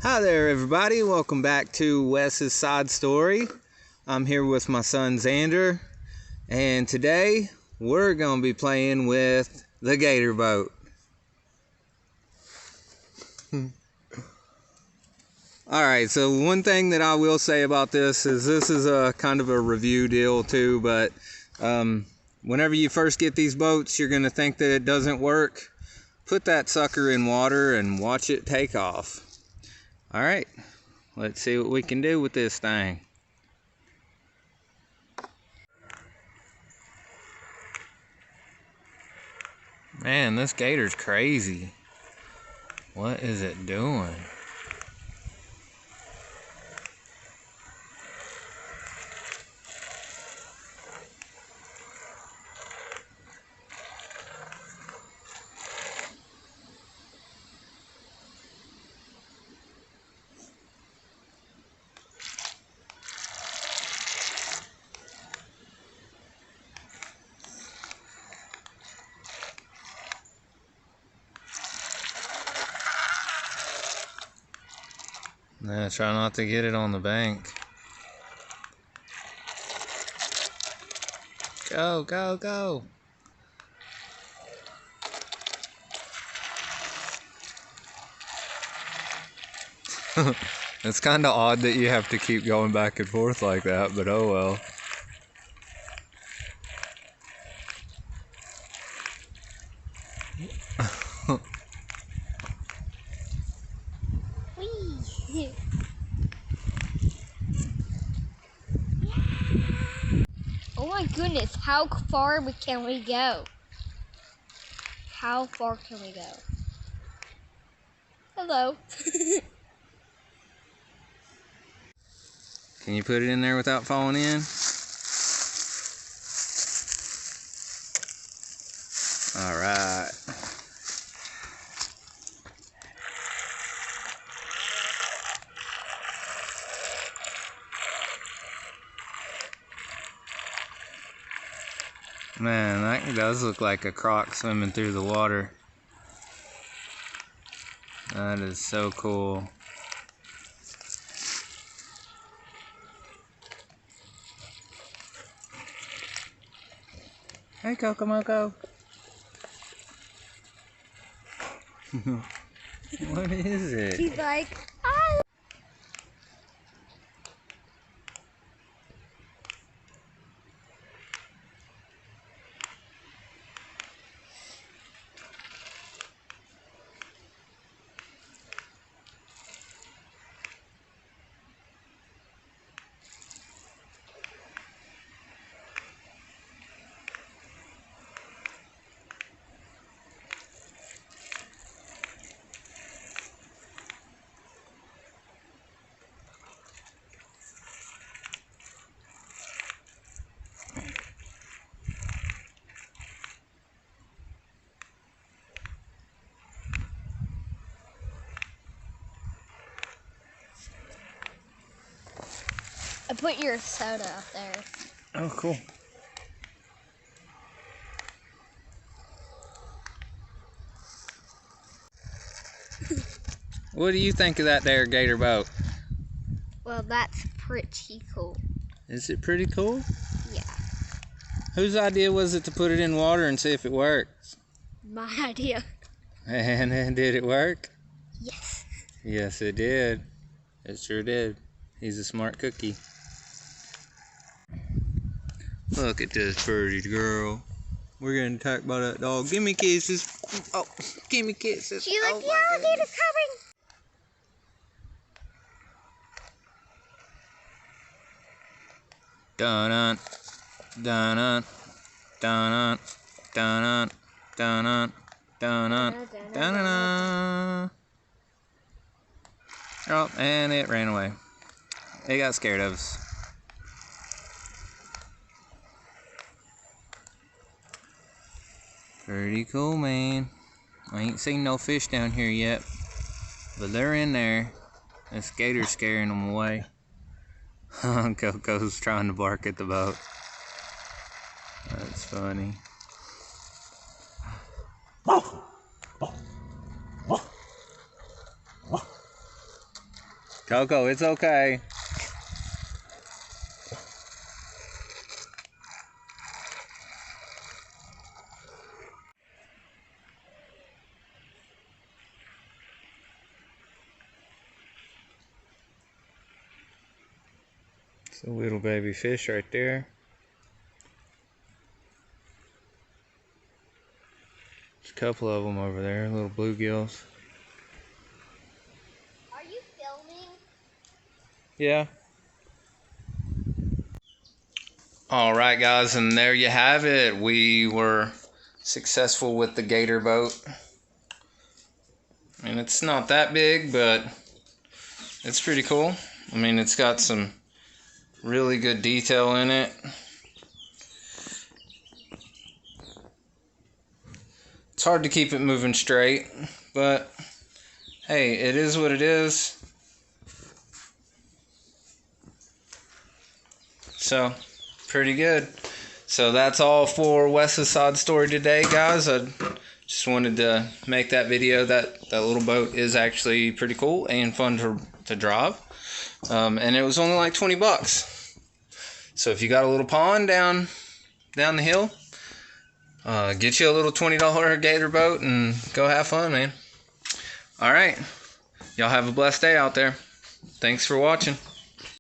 Hi there everybody, welcome back to Wes's Side Story. I'm here with my son Xander, and today we're going to be playing with the Gator Boat. Alright, so one thing that I will say about this is a kind of a review deal too, but whenever you first get these boats, you're going to think that it doesn't work. Put that sucker in water and watch it take off. Alright, let's see what we can do with this thing. Man, this gator's crazy. What is it doing? Nah, try not to get it on the bank. Go, go, go. It's kind of odd that you have to keep going back and forth like that, but oh well. Oh my goodness, how far can we go? How far can we go? Hello. Can you put it in there without falling in? Alright. Man, that does look like a croc swimming through the water. That is so cool. Hey, Kokomoko. What is it? She's like, ah. I put your soda out there. Oh, cool. What do you think of that there gator boat? Well, that's pretty cool. Is it pretty cool? Yeah. Whose idea was it to put it in water and see if it works? My idea. And did it work? Yes. Yes, it did. It sure did. He's a smart cookie. Look at this pretty girl. We're getting attacked by that dog. Give me kisses. Oh, give me kisses. She's like, oh, yeah, Gator's coming. Dun dun dun dun dun dun dun. Oh, and it ran away. It got scared of us. Pretty cool, man. I ain't seen no fish down here yet, but they're in there. This gator's scaring them away. Coco's trying to bark at the boat. That's funny. Coco, it's okay. It's a little baby fish right there. There's a couple of them over there, little bluegills. Are you filming? Yeah. All right, guys, and there you have it. We were successful with the Gator boat. I mean, it's not that big, but it's pretty cool. I mean, it's got some really good detail in it. It's hard to keep it moving straight, but hey, it is what it is. So, pretty good. So that's all for Wes's side story today, guys. I just wanted to make that video. That little boat is actually pretty cool and fun to drive. And it was only like 20 bucks. So if you got a little pond down the hill, get you a little $20 Gator boat and go have fun, man. All right. Y'all have a blessed day out there. Thanks for watching.